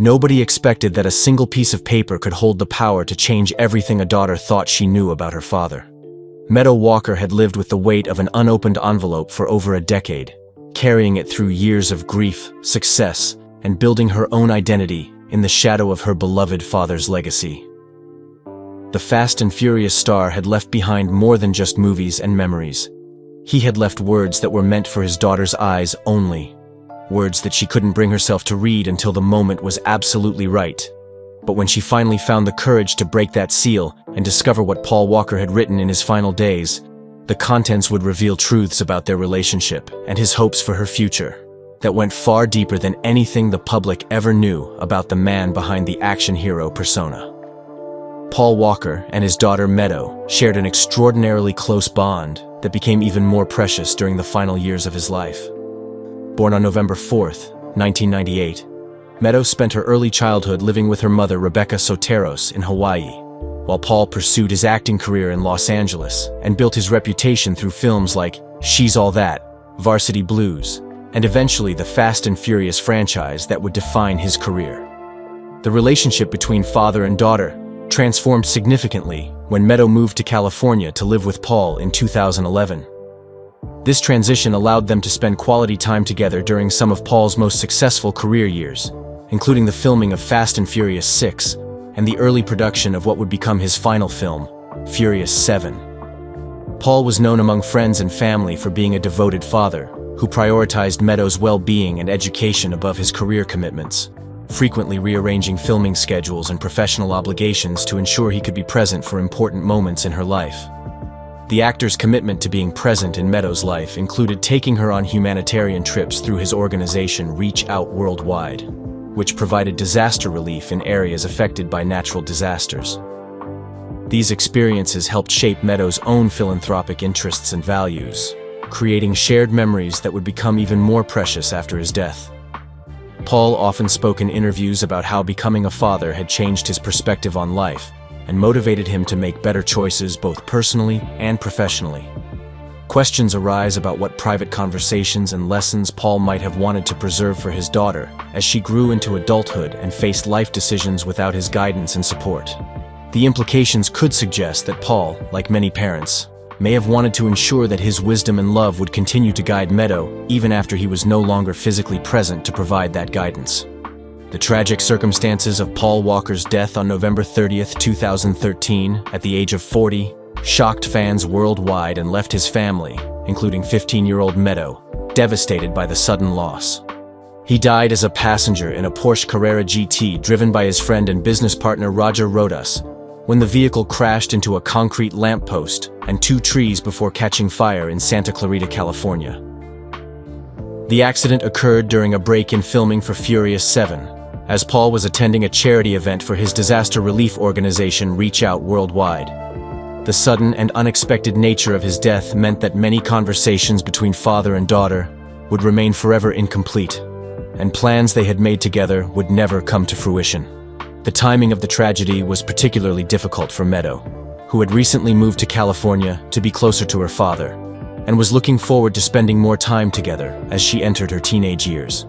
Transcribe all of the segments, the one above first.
Nobody expected that a single piece of paper could hold the power to change everything a daughter thought she knew about her father. Meadow Walker had lived with the weight of an unopened envelope for over a decade, carrying it through years of grief, success, and building her own identity in the shadow of her beloved father's legacy. The Fast and Furious star had left behind more than just movies and memories. He had left words that were meant for his daughter's eyes only. Words that she couldn't bring herself to read until the moment was absolutely right. But when she finally found the courage to break that seal and discover what Paul Walker had written in his final days, the contents would reveal truths about their relationship and his hopes for her future that went far deeper than anything the public ever knew about the man behind the action hero persona. Paul Walker and his daughter Meadow shared an extraordinarily close bond that became even more precious during the final years of his life. Born on November 4th, 1998, Meadow spent her early childhood living with her mother Rebecca Soteros in Hawaii, while Paul pursued his acting career in Los Angeles and built his reputation through films like She's All That, Varsity Blues, and eventually the Fast and Furious franchise that would define his career. The relationship between father and daughter transformed significantly when Meadow moved to California to live with Paul in 2011. This transition allowed them to spend quality time together during some of Paul's most successful career years, including the filming of Fast and Furious 6 and the early production of what would become his final film, Furious 7. Paul was known among friends and family for being a devoted father who prioritized Meadow's well-being and education above his career commitments, frequently rearranging filming schedules and professional obligations to ensure he could be present for important moments in her life. The actor's commitment to being present in Meadow's life included taking her on humanitarian trips through his organization Reach Out Worldwide, which provided disaster relief in areas affected by natural disasters. These experiences helped shape Meadow's own philanthropic interests and values, creating shared memories that would become even more precious after his death. Paul often spoke in interviews about how becoming a father had changed his perspective on life and motivated him to make better choices both personally and professionally. Questions arise about what private conversations and lessons Paul might have wanted to preserve for his daughter as she grew into adulthood and faced life decisions without his guidance and support. The implications could suggest that Paul, like many parents, may have wanted to ensure that his wisdom and love would continue to guide Meadow even after he was no longer physically present to provide that guidance. The tragic circumstances of Paul Walker's death on November 30th, 2013, at the age of 40, shocked fans worldwide and left his family, including 15-year-old Meadow, devastated by the sudden loss. He died as a passenger in a Porsche Carrera GT driven by his friend and business partner Roger Rodas, when the vehicle crashed into a concrete lamppost and 2 trees before catching fire in Santa Clarita, California. The accident occurred during a break in filming for Furious 7, as Paul was attending a charity event for his disaster relief organization Reach Out Worldwide. The sudden and unexpected nature of his death meant that many conversations between father and daughter would remain forever incomplete, and plans they had made together would never come to fruition. The timing of the tragedy was particularly difficult for Meadow, who had recently moved to California to be closer to her father, and was looking forward to spending more time together as she entered her teenage years.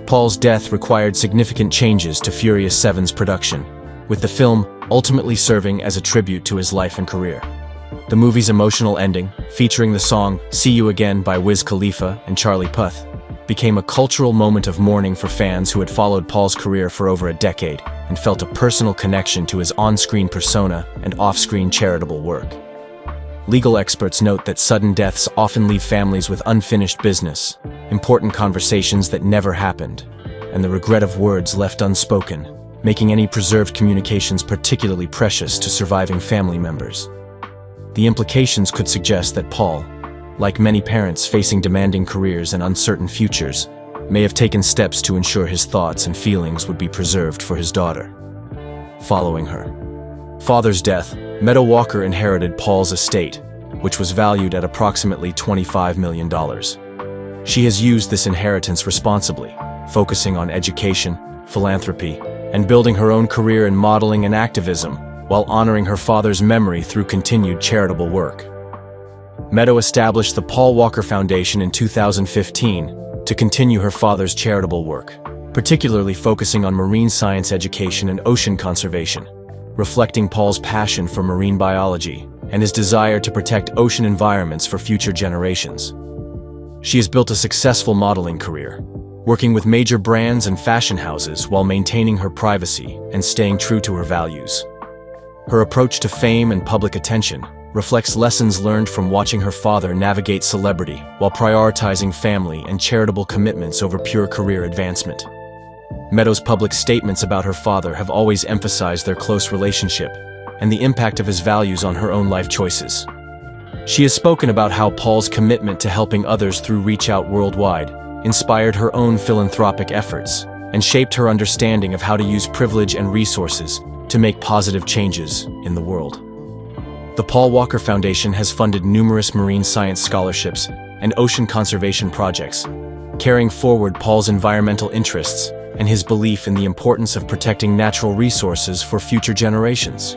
Paul's death required significant changes to Furious 7's production, with the film ultimately serving as a tribute to his life and career. The movie's emotional ending, featuring the song See You Again by Wiz Khalifa and Charlie Puth, became a cultural moment of mourning for fans who had followed Paul's career for over a decade and felt a personal connection to his on-screen persona and off-screen charitable work. Legal experts note that sudden deaths often leave families with unfinished business, important conversations that never happened, and the regret of words left unspoken, making any preserved communications particularly precious to surviving family members. The implications could suggest that Paul, like many parents facing demanding careers and uncertain futures, may have taken steps to ensure his thoughts and feelings would be preserved for his daughter. Following her father's death, Meadow Walker inherited Paul's estate, which was valued at approximately $25 million. She has used this inheritance responsibly, focusing on education, philanthropy, and building her own career in modeling and activism, while honoring her father's memory through continued charitable work. Meadow established the Paul Walker Foundation in 2015 to continue her father's charitable work, particularly focusing on marine science education and ocean conservation, reflecting Paul's passion for marine biology and his desire to protect ocean environments for future generations. She has built a successful modeling career, working with major brands and fashion houses while maintaining her privacy and staying true to her values. Her approach to fame and public attention reflects lessons learned from watching her father navigate celebrity while prioritizing family and charitable commitments over pure career advancement. Meadow's public statements about her father have always emphasized their close relationship and the impact of his values on her own life choices. She has spoken about how Paul's commitment to helping others through Reach Out Worldwide inspired her own philanthropic efforts and shaped her understanding of how to use privilege and resources to make positive changes in the world. The Paul Walker Foundation has funded numerous marine science scholarships and ocean conservation projects, carrying forward Paul's environmental interests and his belief in the importance of protecting natural resources for future generations.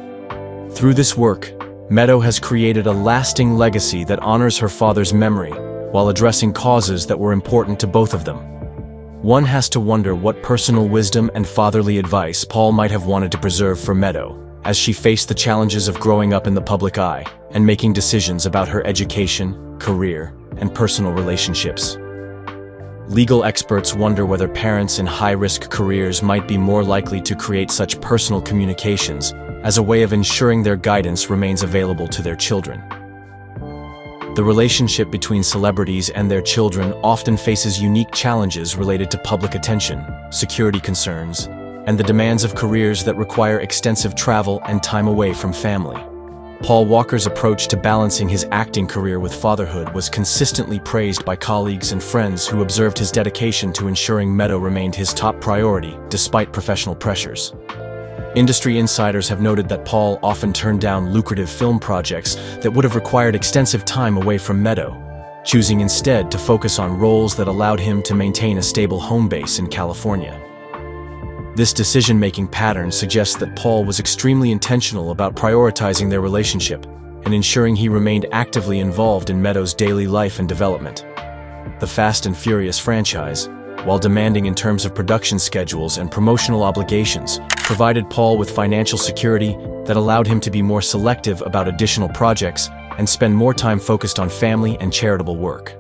Through this work, Meadow has created a lasting legacy that honors her father's memory while addressing causes that were important to both of them. One has to wonder what personal wisdom and fatherly advice Paul might have wanted to preserve for Meadow as she faced the challenges of growing up in the public eye and making decisions about her education, career, and personal relationships. Legal experts wonder whether parents in high-risk careers might be more likely to create such personal communications as a way of ensuring their guidance remains available to their children. The relationship between celebrities and their children often faces unique challenges related to public attention, security concerns, and the demands of careers that require extensive travel and time away from family. Paul Walker's approach to balancing his acting career with fatherhood was consistently praised by colleagues and friends who observed his dedication to ensuring Meadow remained his top priority despite professional pressures. Industry insiders have noted that Paul often turned down lucrative film projects that would have required extensive time away from Meadow, choosing instead to focus on roles that allowed him to maintain a stable home base in California. This decision-making pattern suggests that Paul was extremely intentional about prioritizing their relationship and ensuring he remained actively involved in Meadow's daily life and development. The Fast and Furious franchise, while demanding in terms of production schedules and promotional obligations, provided Paul with financial security that allowed him to be more selective about additional projects and spend more time focused on family and charitable work.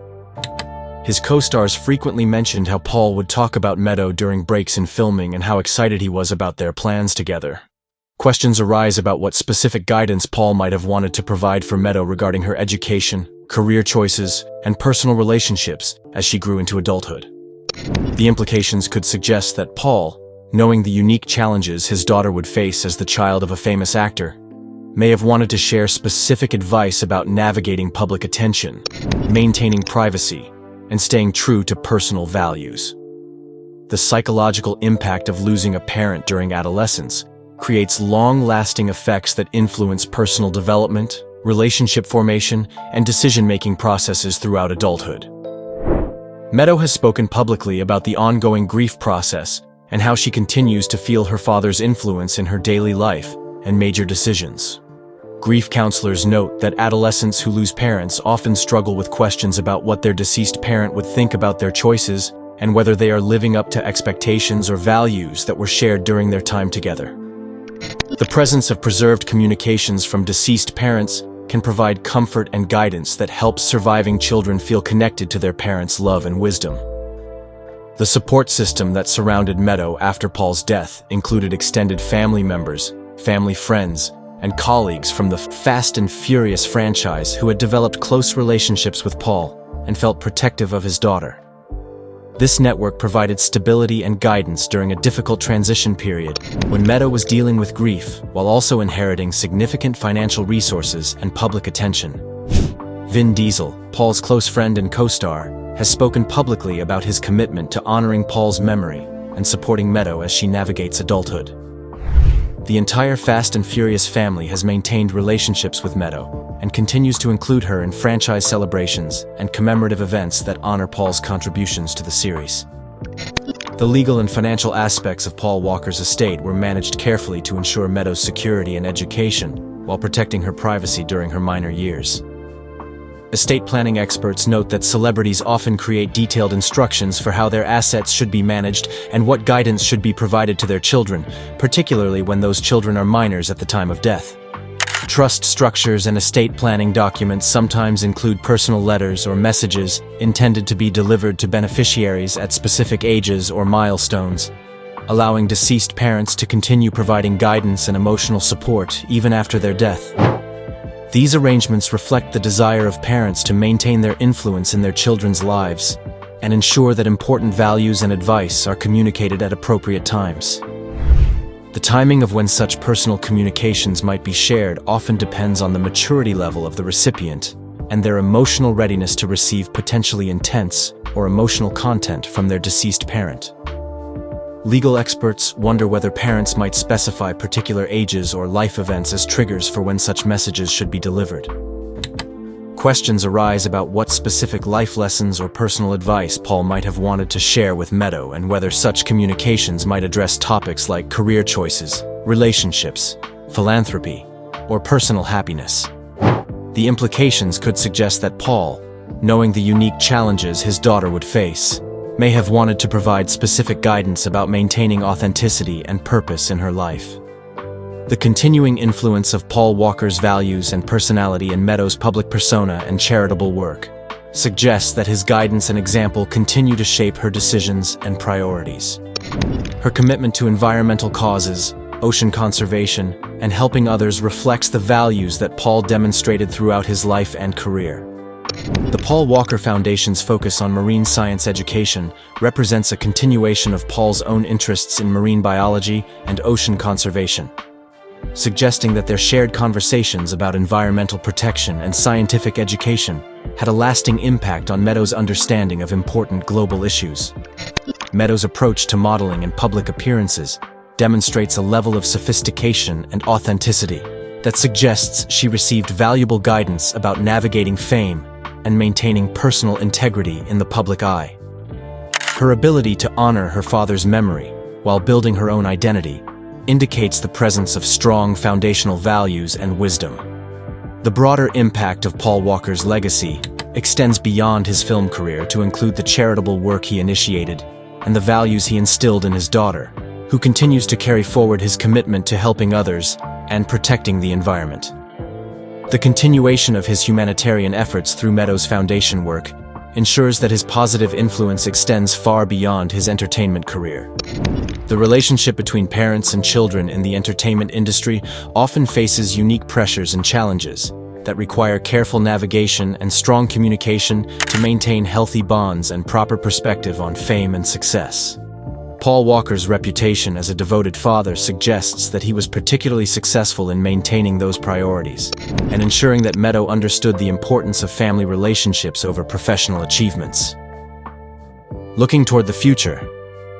His co-stars frequently mentioned how Paul would talk about Meadow during breaks in filming and how excited he was about their plans together. Questions arise about what specific guidance Paul might have wanted to provide for Meadow regarding her education, career choices, and personal relationships as she grew into adulthood. The implications could suggest that Paul, knowing the unique challenges his daughter would face as the child of a famous actor, may have wanted to share specific advice about navigating public attention, maintaining privacy, and staying true to personal values. The psychological impact of losing a parent during adolescence creates long-lasting effects that influence personal development, relationship formation, and decision-making processes throughout adulthood. Meadow has spoken publicly about the ongoing grief process and how she continues to feel her father's influence in her daily life and major decisions. Grief counselors note that adolescents who lose parents often struggle with questions about what their deceased parent would think about their choices and whether they are living up to expectations or values that were shared during their time together. The presence of preserved communications from deceased parents can provide comfort and guidance that helps surviving children feel connected to their parents' love and wisdom. The support system that surrounded Meadow after Paul's death included extended family members, family friends, and colleagues from the Fast and Furious franchise who had developed close relationships with Paul and felt protective of his daughter. This network provided stability and guidance during a difficult transition period when Meadow was dealing with grief while also inheriting significant financial resources and public attention. Vin Diesel, Paul's close friend and co-star, has spoken publicly about his commitment to honoring Paul's memory and supporting Meadow as she navigates adulthood. The entire Fast and Furious family has maintained relationships with Meadow and continues to include her in franchise celebrations and commemorative events that honor Paul's contributions to the series. The legal and financial aspects of Paul Walker's estate were managed carefully to ensure Meadow's security and education while protecting her privacy during her minor years. Estate planning experts note that celebrities often create detailed instructions for how their assets should be managed and what guidance should be provided to their children, particularly when those children are minors at the time of death. Trust structures and estate planning documents sometimes include personal letters or messages intended to be delivered to beneficiaries at specific ages or milestones, allowing deceased parents to continue providing guidance and emotional support even after their death. These arrangements reflect the desire of parents to maintain their influence in their children's lives and ensure that important values and advice are communicated at appropriate times. The timing of when such personal communications might be shared often depends on the maturity level of the recipient and their emotional readiness to receive potentially intense or emotional content from their deceased parent. Legal experts wonder whether parents might specify particular ages or life events as triggers for when such messages should be delivered. Questions arise about what specific life lessons or personal advice Paul might have wanted to share with Meadow and whether such communications might address topics like career choices, relationships, philanthropy, or personal happiness. The implications could suggest that Paul, knowing the unique challenges his daughter would face, may have wanted to provide specific guidance about maintaining authenticity and purpose in her life. The continuing influence of Paul Walker's values and personality in Meadow's public persona and charitable work suggests that his guidance and example continue to shape her decisions and priorities. Her commitment to environmental causes, ocean conservation, and helping others reflects the values that Paul demonstrated throughout his life and career. The Paul Walker Foundation's focus on marine science education represents a continuation of Paul's own interests in marine biology and ocean conservation, suggesting that their shared conversations about environmental protection and scientific education had a lasting impact on Meadow's understanding of important global issues. Meadow's approach to modeling and public appearances demonstrates a level of sophistication and authenticity that suggests she received valuable guidance about navigating fame and maintaining personal integrity in the public eye. Her ability to honor her father's memory while building her own identity indicates the presence of strong foundational values and wisdom. The broader impact of Paul Walker's legacy extends beyond his film career to include the charitable work he initiated and the values he instilled in his daughter, who continues to carry forward his commitment to helping others and protecting the environment. The continuation of his humanitarian efforts through Meadow's foundation work ensures that his positive influence extends far beyond his entertainment career. The relationship between parents and children in the entertainment industry often faces unique pressures and challenges that require careful navigation and strong communication to maintain healthy bonds and proper perspective on fame and success. Paul Walker's reputation as a devoted father suggests that he was particularly successful in maintaining those priorities and ensuring that Meadow understood the importance of family relationships over professional achievements. Looking toward the future,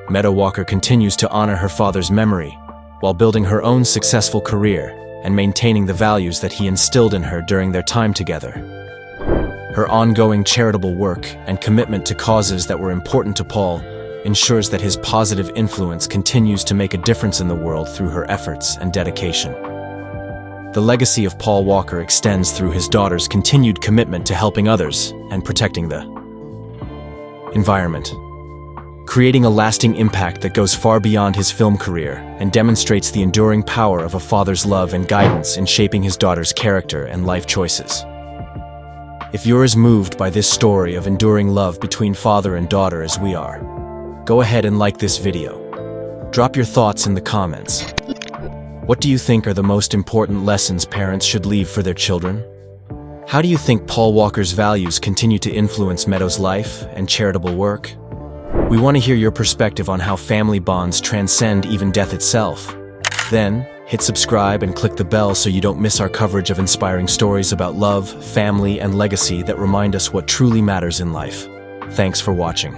Meadow Walker continues to honor her father's memory while building her own successful career and maintaining the values that he instilled in her during their time together. Her ongoing charitable work and commitment to causes that were important to Paul ensures that his positive influence continues to make a difference in the world through her efforts and dedication. The legacy of Paul Walker extends through his daughter's continued commitment to helping others and protecting the environment, creating a lasting impact that goes far beyond his film career and demonstrates the enduring power of a father's love and guidance in shaping his daughter's character and life choices. If you're as moved by this story of enduring love between father and daughter as we are, go ahead and like this video. Drop your thoughts in the comments. What do you think are the most important lessons parents should leave for their children? How do you think Paul Walker's values continue to influence Meadow's life and charitable work? We want to hear your perspective on how family bonds transcend even death itself. Then, hit subscribe and click the bell so you don't miss our coverage of inspiring stories about love, family, and legacy that remind us what truly matters in life. Thanks for watching.